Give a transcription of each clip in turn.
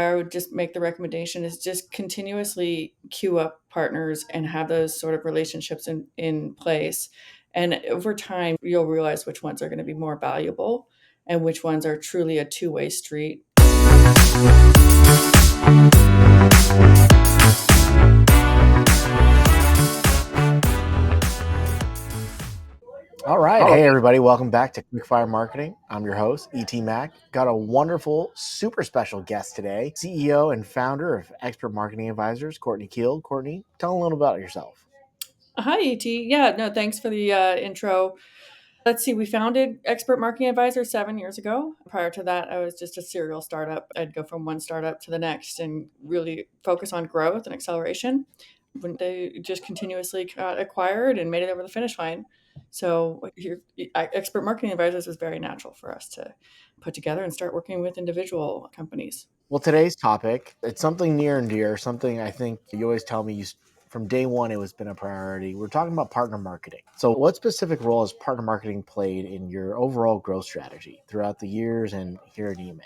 I would just make the recommendation is just continuously queue up partners and have those sort of relationships in place. And over time, you'll realize which ones are going to be more valuable and which ones are truly a two-way street. All right. Hey, everybody. Welcome back to Quickfire Marketing. I'm your host, E.T. Mac. Got a wonderful, super special guest today, CEO and founder of Expert Marketing Advisors, Courtney Kehl. Courtney, tell a little about yourself. Hi, ET. Yeah, no, thanks for the intro. Let's see, we founded Expert Marketing Advisors 7 years ago. Prior to that, I was just a serial startup. I'd go from one startup to the next and really focus on growth and acceleration. When they just continuously got acquired and made it over the finish line. So here, Expert Marketing Advisors was very natural for us to put together and start working with individual companies. Well, today's topic, it's something near and dear, something I think you always tell me from day one, it has been a priority. We're talking about partner marketing. So what specific role has partner marketing played in your overall growth strategy throughout the years and here at eMa?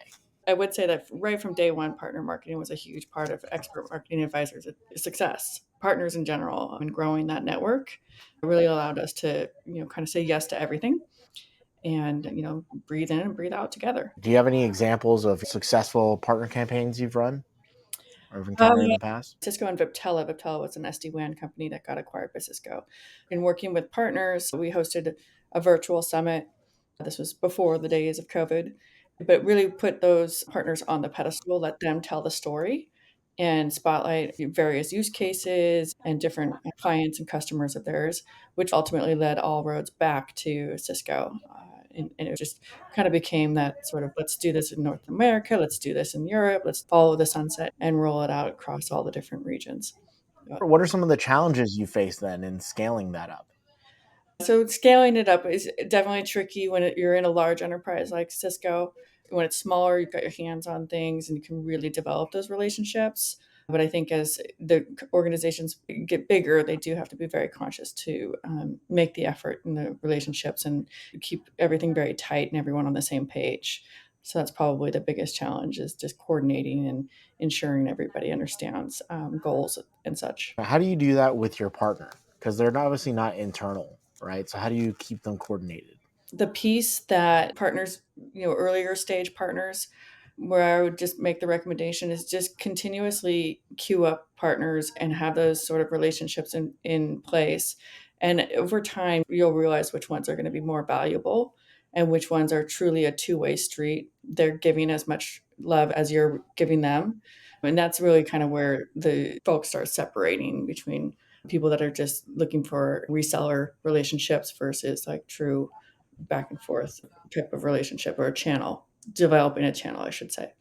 I would say that right from day one, partner marketing was a huge part of Expert Marketing Advisors' success. Partners in general and growing that network really allowed us to, kind of say yes to everything and, breathe in and breathe out together. Do you have any examples of successful partner campaigns you've run or have encountered in the past? Cisco and Viptela. Viptela was an SD-WAN company that got acquired by Cisco. In working with partners, we hosted a virtual summit. This was before the days of COVID, but really put those partners on the pedestal, let them tell the story and spotlight various use cases and different clients and customers of theirs, which ultimately led all roads back to Cisco. And it just kind of became that sort of, let's do this in North America, let's do this in Europe, let's follow the sunset and roll it out across all the different regions. What are some of the challenges you face then in scaling that up? So scaling it up is definitely tricky when you're in a large enterprise like Cisco. When it's smaller, you've got your hands on things and you can really develop those relationships. But I think as the organizations get bigger, they do have to be very conscious to make the effort in the relationships and keep everything very tight and everyone on the same page. So that's probably the biggest challenge is just coordinating and ensuring everybody understands goals and such. How do you do that with your partner? Because they're obviously not internal, right? So how do you keep them coordinated? The piece that partners, earlier stage partners, where I would just make the recommendation is just continuously queue up partners and have those sort of relationships in place. And over time, you'll realize which ones are going to be more valuable and which ones are truly a two-way street. They're giving as much love as you're giving them. And that's really kind of where the folks start separating between people that are just looking for reseller relationships versus like true back and forth type of relationship or a channel, developing a channel, I should say.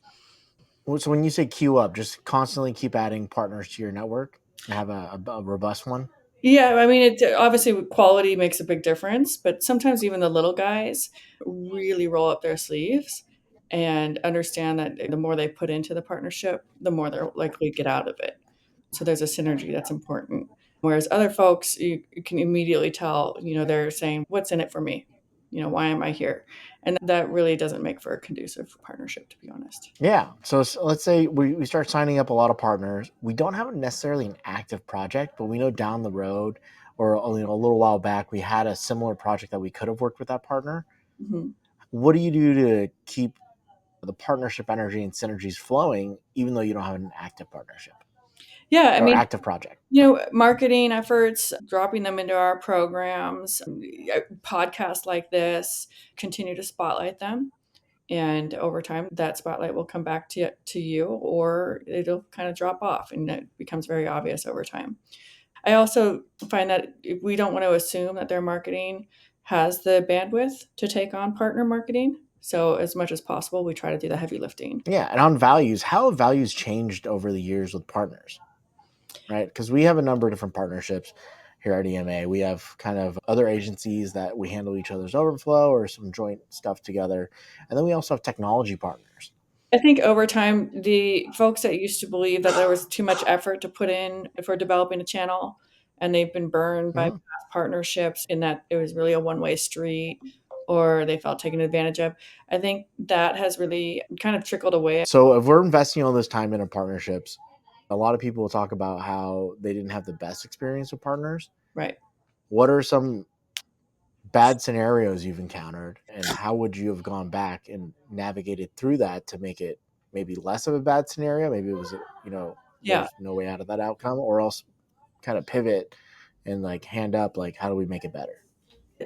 So when you say queue up, just constantly keep adding partners to your network and have a robust one? Yeah, I mean, it obviously quality makes a big difference, but sometimes even the little guys really roll up their sleeves and understand that the more they put into the partnership, the more they're likely to get out of it. So there's a synergy that's important. Whereas other folks, you can immediately tell, they're saying, what's in it for me? Why am I here? And that really doesn't make for a conducive partnership, to be honest. Yeah. So let's say we start signing up a lot of partners. We don't have necessarily an active project, but we know down the road or a little while back, we had a similar project that we could have worked with that partner. Mhm. What do you do to keep the partnership energy and synergies flowing, even though you don't have an active partnership Yeah, I or mean, active project? marketing efforts, dropping them into our programs, podcasts like this, continue to spotlight them. And over time, that spotlight will come back to you, or it'll kind of drop off, and it becomes very obvious over time. I also find that we don't want to assume that their marketing has the bandwidth to take on partner marketing. So, as much as possible, we try to do the heavy lifting. Yeah. And on values, how have values changed over the years with partners? Right? Because we have a number of different partnerships here at EMA. We have kind of other agencies that we handle each other's overflow or some joint stuff together. And then we also have technology partners. I think over time, the folks that used to believe that there was too much effort to put in for developing a channel, and they've been burned by Mhm. past partnerships in that it was really a one-way street. or they felt taken advantage of. I think that has really kind of trickled away. So if we're investing all this time into partnerships, a lot of people will talk about how they didn't have the best experience with partners. Right. What are some bad scenarios you've encountered, and how would you have gone back and navigated through that to make it maybe less of a bad scenario? Maybe it was, Yeah. there's no way out of that outcome, or else kind of pivot and like hand up, like, how do we make it better?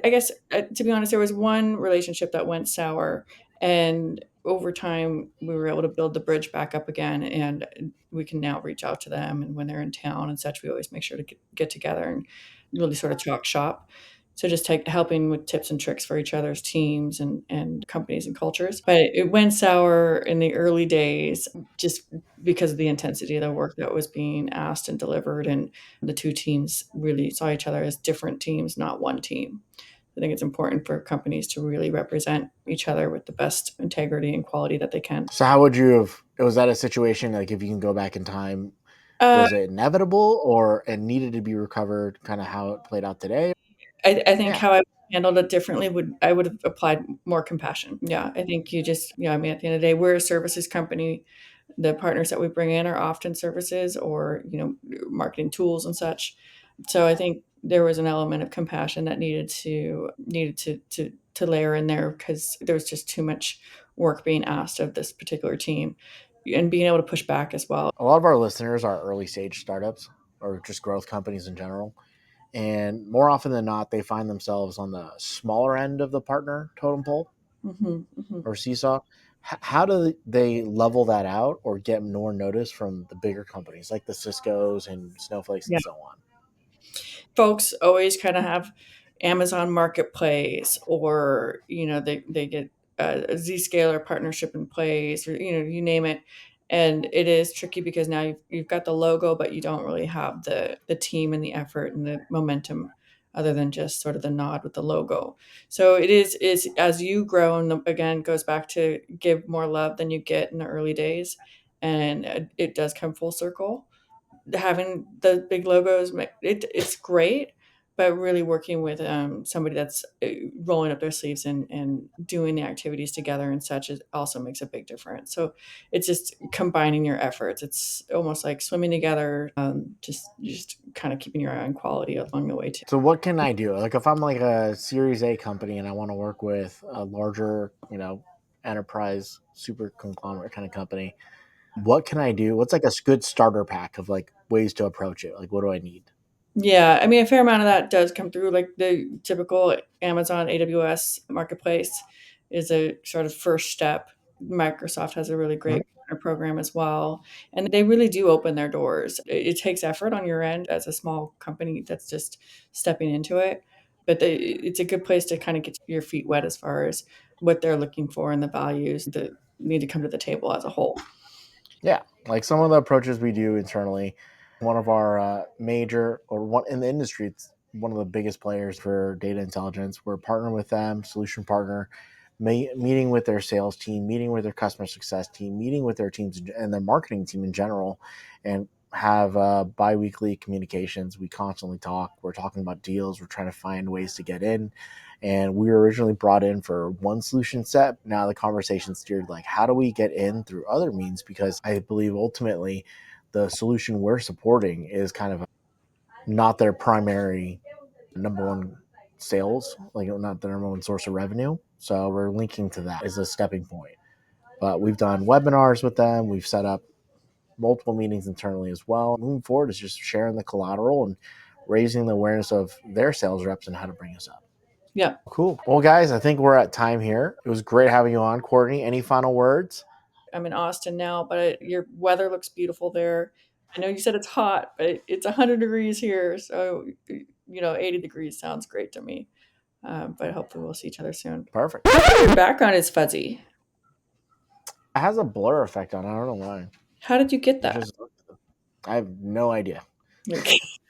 I guess, to be honest, there was one relationship that went sour, and over time, we were able to build the bridge back up again, and we can now reach out to them, and when they're in town and such, we always make sure to get together and really sort of talk shop. So just helping with tips and tricks for each other's teams and companies and cultures. But it went sour in the early days just because of the intensity of the work that was being asked and delivered, and the two teams really saw each other as different teams, not one team. I think it's important for companies to really represent each other with the best integrity and quality that they can. So how would you have, was that a situation, like, if you can go back in time, Uh, was it inevitable or and needed to be recovered, kind of how it played out today? I think Yeah. how I handled it differently I would have applied more compassion. Yeah, I think you just, I mean, at the end of the day, we're a services company. The partners that we bring in are often services or, marketing tools and such. So I think there was an element of compassion that needed to layer in there because there was just too much work being asked of this particular team and being able to push back as well. A lot of our listeners are early stage startups or just growth companies in general. And more often than not, they find themselves on the smaller end of the partner totem pole Hmm. Hmm. or seesaw. How do they level that out or get more notice from the bigger companies like the Cisco's and Snowflakes and so on? Folks always kind of have Amazon Marketplace, or they get a Zscaler partnership in place, or you name it. And it is tricky because now you've got the logo, but you don't really have the team and the effort and the momentum other than just sort of the nod with the logo. So it is as you grow, and again goes back to give more love than you get in the early days, and it does come full circle. Having the big logos, it's great, but really working with somebody that's rolling up their sleeves and doing the activities together and such is also makes a big difference. So it's just combining your efforts. It's almost like swimming together, just kind of keeping your eye on quality along the way too. So what can I do? Like if I'm like a Series A company and I want to work with a larger, enterprise super conglomerate kind of company, what can I do? What's like a good starter pack of like ways to approach it? Like what do I need? Yeah, I mean, a fair amount of that does come through, like the typical Amazon AWS marketplace is a sort of first step. Microsoft has a really Mhm. great partner program as well, and they really do open their doors. It takes effort on your end as a small company that's just stepping into it, but it's a good place to kind of get your feet wet as far as what they're looking for and the values that need to come to the table as a whole. Yeah, like some of the approaches we do internally. One of our major, or one in the industry, it's one of the biggest players for data intelligence. We're partnering with them, solution partner, meeting with their sales team, meeting with their customer success team, meeting with their teams and their marketing team in general, and have bi-weekly communications. We constantly talk. We're talking about deals. We're trying to find ways to get in. And we were originally brought in for one solution set. Now the conversation steered like, how do we get in through other means? Because I believe ultimately the solution we're supporting is kind of not their primary number one sales, like not the number one source of revenue. So we're linking to that as a stepping point. But we've done webinars with them. We've set up multiple meetings internally as well. Moving forward is just sharing the collateral and raising the awareness of their sales reps and how to bring us up. Yeah. Cool. Well, guys, I think we're at time here. It was great having you on, Courtney. Any final words? I'm in Austin now, but your weather looks beautiful there. I know you said it's hot, but it's 100 degrees here, so 80 degrees sounds great to me. But hopefully we'll see each other soon. Perfect. How come your background is fuzzy? It has a blur effect on it. I don't know why. How did you get It's that? just, I have no idea.